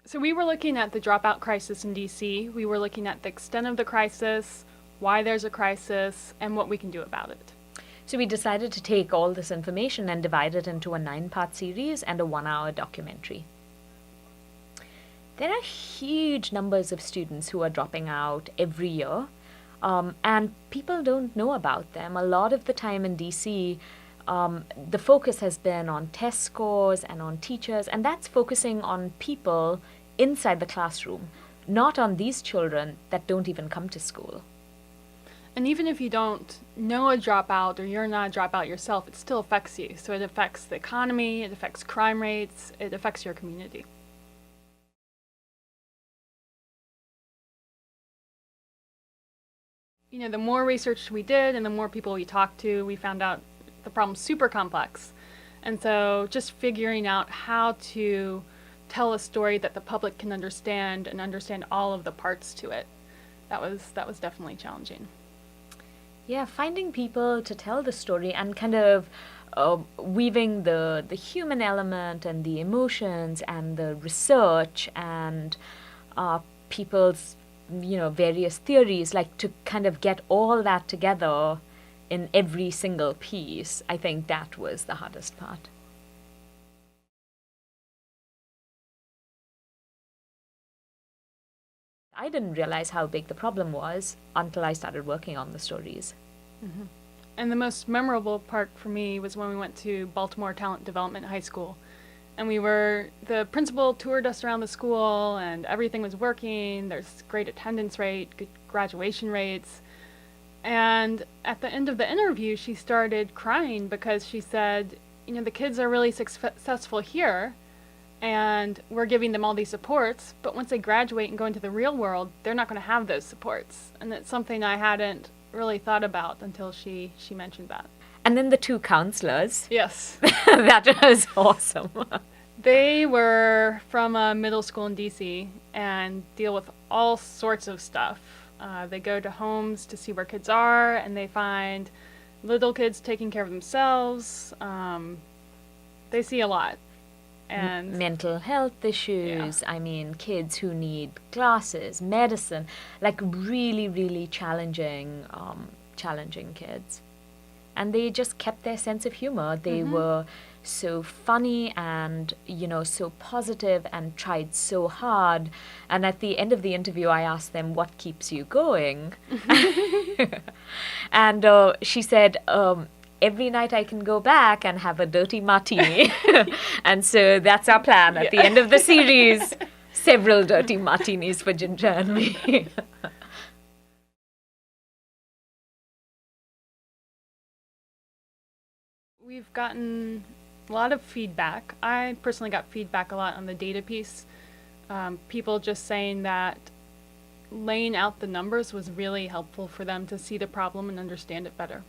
So we were looking at the dropout crisis in DC. We were looking at the extent of the crisis, why there's a crisis, and what we can do about it. So we decided to take all this information and divide it into a 9-part series and a 1-hour documentary. There are huge numbers of students who are dropping out every year, and people don't know about them. A lot of the time in DC, the focus has been on test scores and on teachers, and that's focusing on people inside the classroom, not on these children that don't even come to school. And even if you don't know a dropout or you're not a dropout yourself, it still affects you. So it affects the economy, it affects crime rates, it affects your community. You know, the more research we did and the more people we talked to, we found out the problem's super complex. And so just figuring out how to tell a story that the public can understand and understand all of the parts to it, that was definitely challenging. Yeah, finding people to tell the story and kind of weaving the human element and the emotions and the research and people's various theories, like to kind of get all that together in every single piece. I think that was the hardest part. I didn't realize how big the problem was until I started working on the stories. Mm-hmm. And the most memorable part for me was when we went to Baltimore Talent Development High School. And the principal toured us around the school and everything was working. There's great attendance rate, good graduation rates. And at the end of the interview, she started crying because she said, the kids are really successful here and we're giving them all these supports, but once they graduate and go into the real world, they're not going to have those supports. And it's something I hadn't really thought about until she mentioned that. And then the 2 counselors. Yes. That was awesome. They were from a middle school in DC and deal with all sorts of stuff. They go to homes to see where kids are, and they find little kids taking care of themselves. They see a lot. And mental health issues. Yeah. I mean, kids who need glasses, medicine, like really, really challenging kids. And they just kept their sense of humor. They were so funny and, so positive and tried so hard. And at the end of the interview, I asked them, what keeps you going? And she said, every night I can go back and have a dirty martini. And so that's our plan. At the end of the series, several dirty martinis for Ginger and me. We've gotten a lot of feedback. I personally got feedback a lot on the data piece. People just saying that laying out the numbers was really helpful for them to see the problem and understand it better.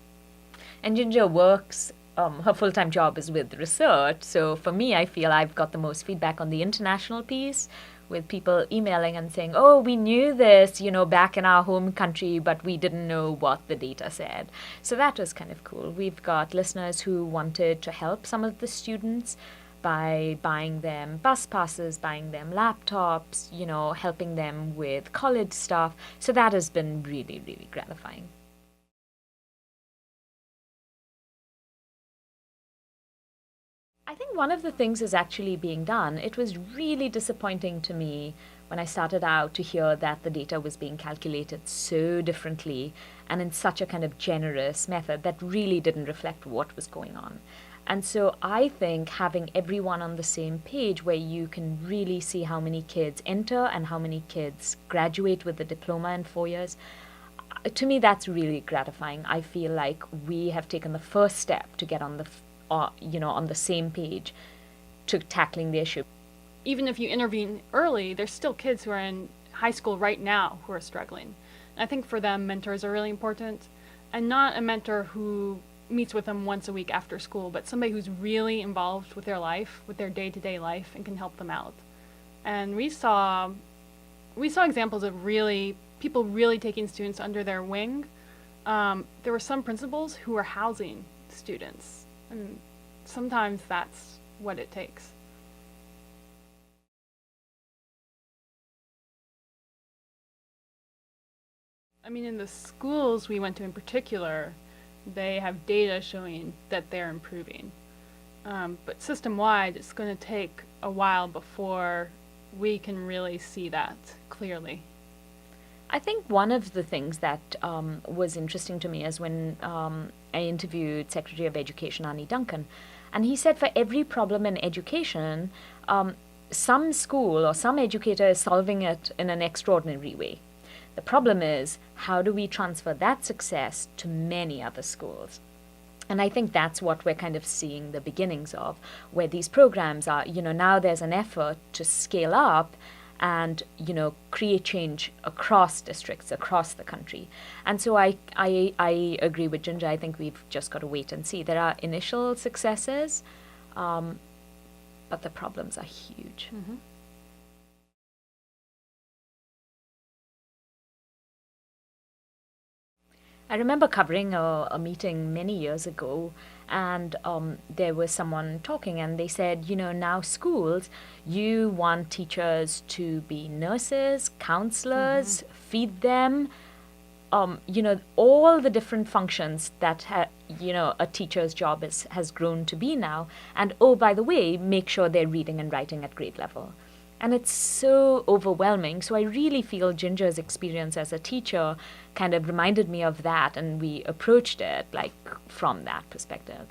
And Ginger works, her full-time job is with research. So for me, I feel I've got the most feedback on the international piece, with people emailing and saying, oh, we knew this, back in our home country, but we didn't know what the data said. So that was kind of cool. We've got listeners who wanted to help some of the students by buying them bus passes, buying them laptops, helping them with college stuff. So that has been really, really gratifying. I think one of the things is actually being done. It was really disappointing to me when I started out to hear that the data was being calculated so differently and in such a kind of generous method that really didn't reflect what was going on. And so I think having everyone on the same page where you can really see how many kids enter and how many kids graduate with the diploma in 4 years, to me that's really gratifying. I feel like we have taken the first step to get on the same page to tackling the issue. Even if you intervene early, there's still kids who are in high school right now who are struggling. And I think for them, mentors are really important, and not a mentor who meets with them once a week after school, but somebody who's really involved with their life, with their day-to-day life, and can help them out. And we saw examples of people really taking students under their wing. There were some principals who were housing students, and sometimes that's what it takes. I mean, in the schools we went to in particular, they have data showing that they're improving. But system-wide, it's going to take a while before we can really see that clearly. I think one of the things that was interesting to me is when I interviewed Secretary of Education Annie Duncan, and he said for every problem in education, some school or some educator is solving it in an extraordinary way. The problem is, how do we transfer that success to many other schools? And I think that's what we're kind of seeing the beginnings of, where these programs are, now there's an effort to scale up and, create change across districts, across the country. And so I agree with Ginger. I think we've just got to wait and see. There are initial successes, but the problems are huge. Mm-hmm. I remember covering a meeting many years ago, and there was someone talking, and they said, now schools, you want teachers to be nurses, counselors, feed them, all the different functions that, a teacher's job has grown to be now. And, oh, by the way, make sure they're reading and writing at grade level. And it's so overwhelming. So I really feel Ginger's experience as a teacher kind of reminded me of that, and we approached it from that perspective.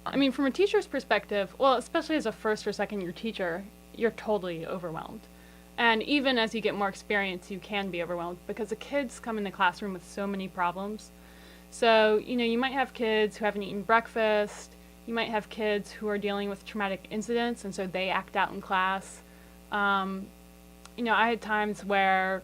I mean, from a teacher's perspective, well, especially as a first or second year teacher, you're totally overwhelmed. And even as you get more experience, you can be overwhelmed because the kids come in the classroom with so many problems. So, you might have kids who haven't eaten breakfast. You might have kids who are dealing with traumatic incidents, and so they act out in class. I had times where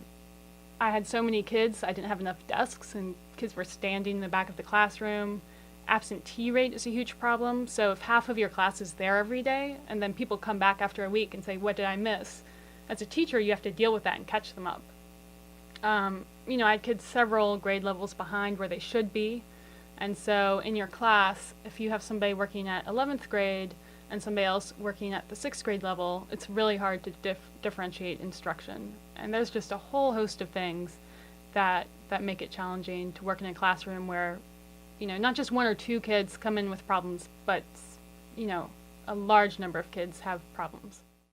I had so many kids, I didn't have enough desks, and kids were standing in the back of the classroom. Absentee rate is a huge problem. So if half of your class is there every day, and then people come back after a week and say, what did I miss? As a teacher, you have to deal with that and catch them up. I had kids several grade levels behind where they should be. And so in your class, if you have somebody working at 11th grade and somebody else working at the 6th grade level, it's really hard to differentiate instruction. And there's just a whole host of things that make it challenging to work in a classroom where, not just one or two kids come in with problems, but, a large number of kids have problems.